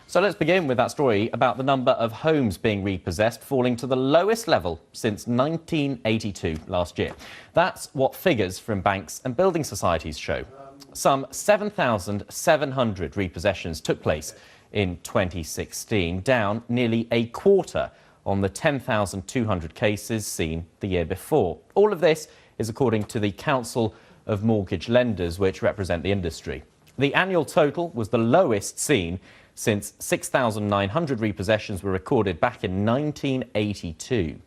So let's begin with that story about the number of homes being repossessed falling to the lowest level since 1982 last year. That's what figures from banks and building societies show. Some 7,700 repossessions took place in 2016, down nearly a quarter on the 10,200 cases seen the year before. All of this is according to the Council of Mortgage Lenders, which represent the industry. The annual total was the lowest seen since 6,900 repossessions were recorded back in 1982.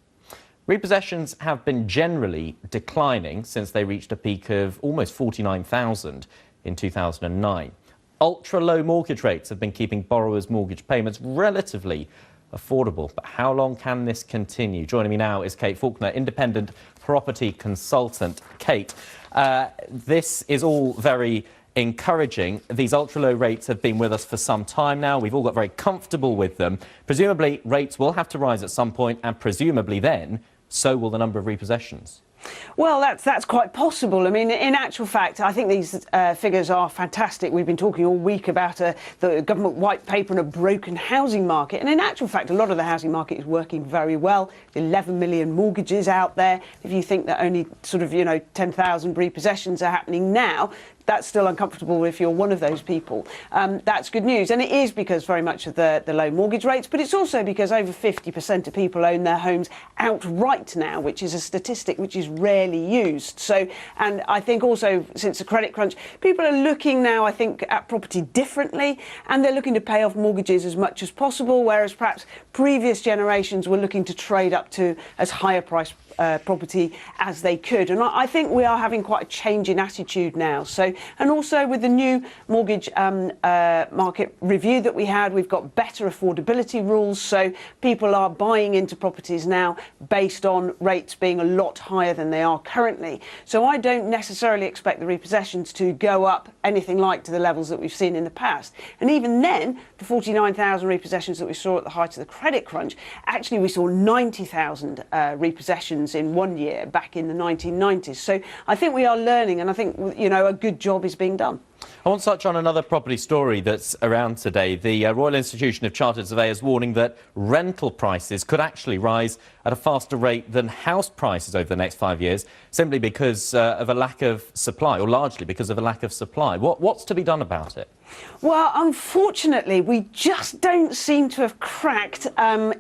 Repossessions have been generally declining since they reached a peak of almost 49,000 in 2009. Ultra-low mortgage rates have been keeping borrowers' mortgage payments relatively affordable. But how long can this continue? Joining me now is Kate Faulkner, independent property consultant. Kate, this is all very encouraging. These ultra-low rates have been with us for some time now. We've all got very comfortable with them. Presumably, rates will have to rise at some point, and presumably then, so will the number of repossessions. Well, that's quite possible. I mean, in actual fact, I think these figures are fantastic. We've been talking all week about the government white paper and a broken housing market. And in actual fact, a lot of the housing market is working very well. 11 million mortgages out there. If you think that only sort of, 10,000 repossessions are happening now, that's still uncomfortable if you're one of those people. That's good news. And it is because very much of the low mortgage rates, but it's also because over 50% of people own their homes outright now, which is a statistic which is rarely used. So, and I think also since the credit crunch, people are looking now, I think, at property differently, and they're looking to pay off mortgages as much as possible, whereas perhaps previous generations were looking to trade up to as high a price property as they could. And I think we are having quite a change in attitude now. So, and also with the new mortgage market review that we had, we've got better affordability rules. So people are buying into properties now based on rates being a lot higher than they are currently. So I don't necessarily expect the repossessions to go up anything like to the levels that we've seen in the past. And even then, the 49,000 repossessions that we saw at the height of the credit crunch, actually we saw 90,000 repossessions in 1 year back in the 1990s. So I think we are learning, and I think, a good job is being done. I want to touch on another property story that's around today. The Royal Institution of Chartered Surveyors warning that rental prices could actually rise at a faster rate than house prices over the next 5 years, simply because of a lack of supply, or largely because of a lack of supply. What's to be done about it? Well, unfortunately, we just don't seem to have cracked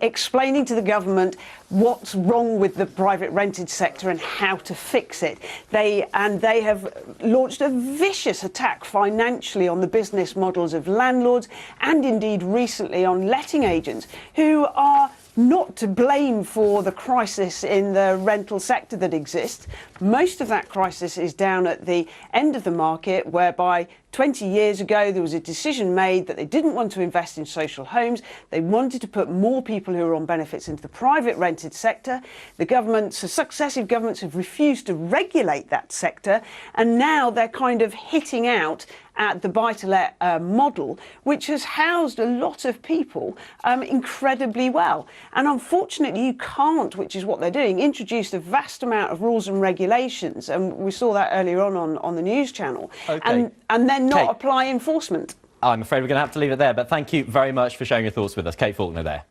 explaining to the government what's wrong with the private rented sector and how to fix it. They have launched a vicious attack financially on the business models of landlords and indeed recently on letting agents who are not to blame for the crisis in the rental sector that exists. Most of that crisis is down at the end of the market, whereby 20 years ago there was a decision made that they didn't want to invest in social homes. They wanted to put more people who are on benefits into the private rented sector. Successive governments have refused to regulate that sector, and now they're kind of hitting out at the buy-to-let model, which has housed a lot of people incredibly well. And unfortunately, you can't, which is what they're doing, introduce a vast amount of rules and regulations, and we saw that earlier on the news channel, okay, and then not Kate, apply enforcement. I'm afraid we're going to have to leave it there, but thank you very much for sharing your thoughts with us. Kate Faulkner there.